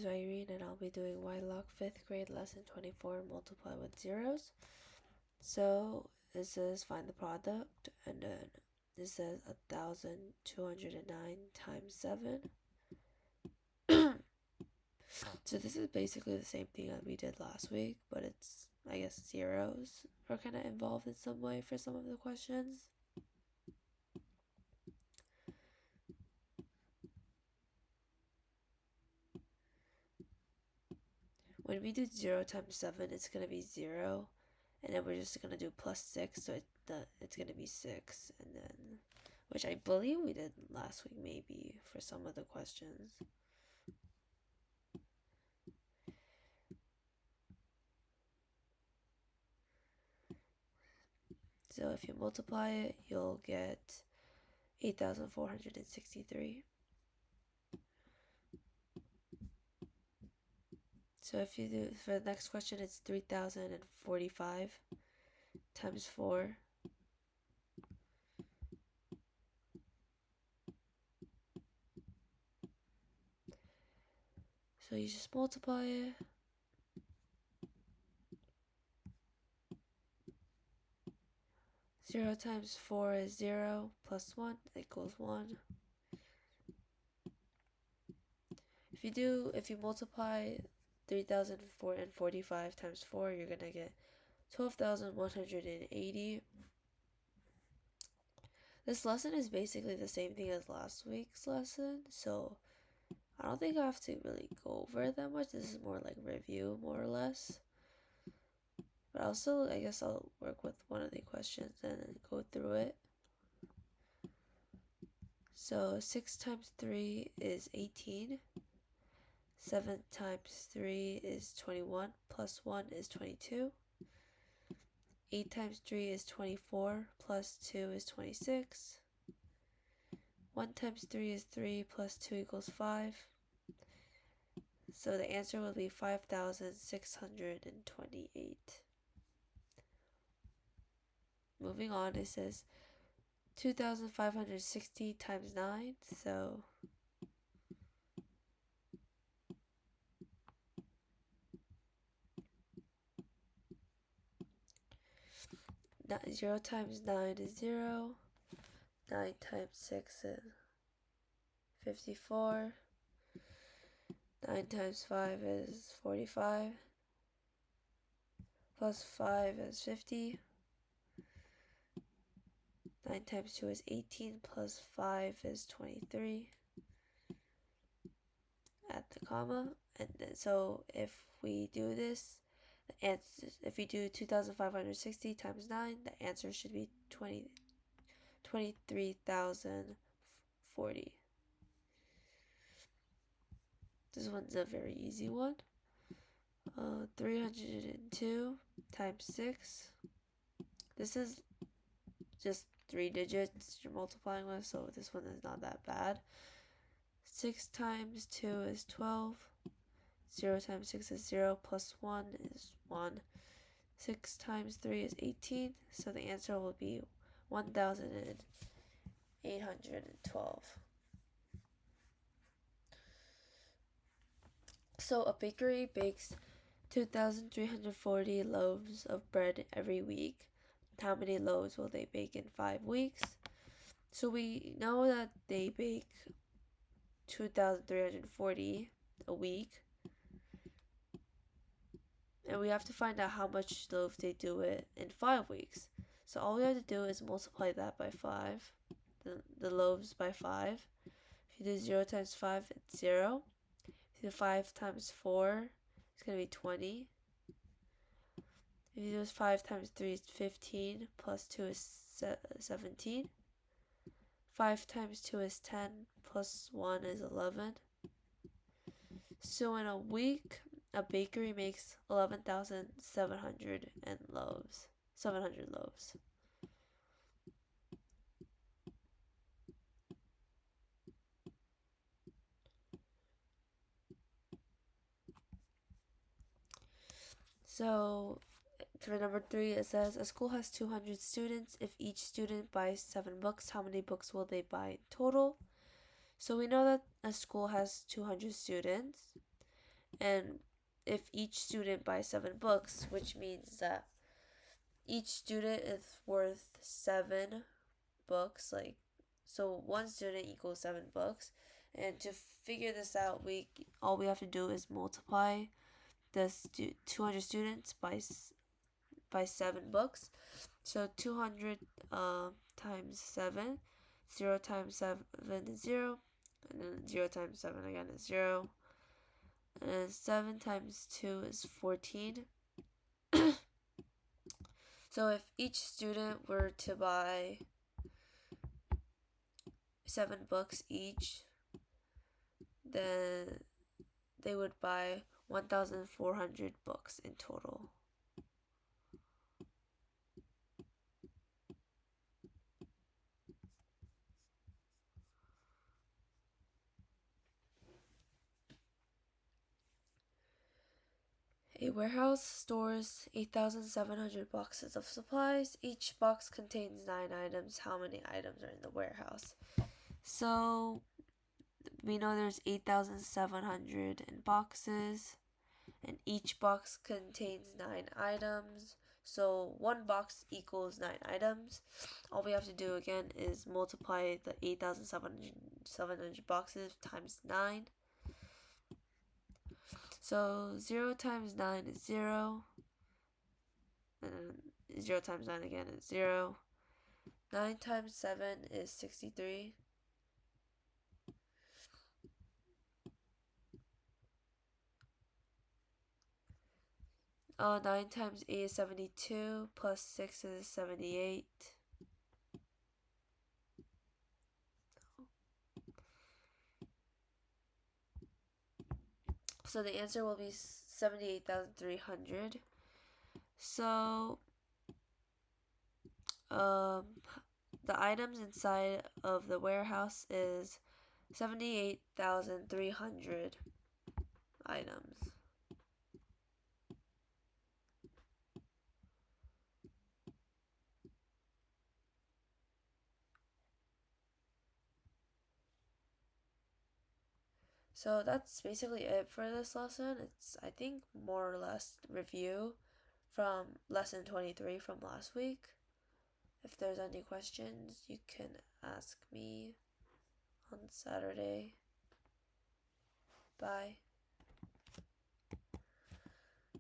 is Irene and I'll be doing Whitelock 5th grade lesson 24 multiply with zeros. So it says find the product and then it says 1,209 times 7. So this is basically the same thing that we did last week, but it's, I guess, zeros are kind of involved in some way for some of the questions. When we do 0 times 7, it's going to be 0. And then we're just going to do plus 6, so it's going to be 6. And then, which I believe we did last week maybe for some of the questions. So if you multiply it, you'll get 8,463. So if you do, for the next question, it's 3,045 times 4. So you just multiply it. Zero times 4 is 0, plus 1 equals 1. If you multiply 3,045 times 4, you're gonna get 12,180. This lesson is basically the same thing as last week's lesson, so I don't think I have to really go over it that much. This is more like review, more or less. But also, I guess I'll work with one of the questions and go through it. So 6 times 3 is 18. 7 times 3 is 21, plus 1 is 22. 8 times 3 is 24, plus 2 is 26. 1 times 3 is 3, plus 2 equals 5. So the answer will be 5,628. Moving on, it says 2,560 times 9, so 0 times 9 is 0. 9 times 6 is 54. 9 times 5 is 45. Plus 5 is 50. 9 times 2 is 18, plus 5 is 23. Add the comma, and then so if we do this, if we do 2,560 times 9, the answer should be 23,040. This one's a very easy one. 302 times 6. This is just 3 digits you're multiplying with, so this one is not that bad. 6 times 2 is 12. 0 times 6 is 0, plus 1 is 1. 6 times 3 is 18, so the answer will be 1,812. So a bakery bakes 2,340 loaves of bread every week. How many loaves will they bake in 5 weeks? So we know that they bake 2,340 a week. And we have to find out how much loaf they do it in 5 weeks. So all we have to do is multiply that by 5, the loaves by 5. If you do 0 times 5, it's 0. If you do 5 times 4, it's going to be 20. If you do 5 times 3, it's 15, plus 2 is 17. 5 times 2 is 10, plus 1 is 11. So in a week, a bakery makes 11,700 loaves. 700 loaves. So for number 3, it says a school has 200 students. If each student buys 7 books, how many books will they buy in total? So we know that a school has 200 students. And if each student buys 7 books, which means that each student is worth 7 books, so one student equals 7 books. And to figure this out, all we have to do is multiply the 200 students by 7 books. So 200 times 7, 0 times 7 is 0, and then 0 times 7 again is 0, and then 7 times 2 is 14. So if each student were to buy 7 books each, then they would buy 1,400 books in total. A warehouse stores 8,700 boxes of supplies. Each box contains 9 items. How many items are in the warehouse? So we know there's 8,700 in boxes, and each box contains 9 items. So one box equals 9 items. All we have to do again is multiply the 8,700 boxes times 9. So 0 times 9 is 0. And 0 times 9 again is 0. 9 times 7 is 63. 9 times 8 is 72, plus 6 is 78. So the answer will be 78,300. So the items inside of the warehouse is 78,300 items. So that's basically it for this lesson. It's, I think, more or less review from lesson 23 from last week. If there's any questions, you can ask me on Saturday. Bye.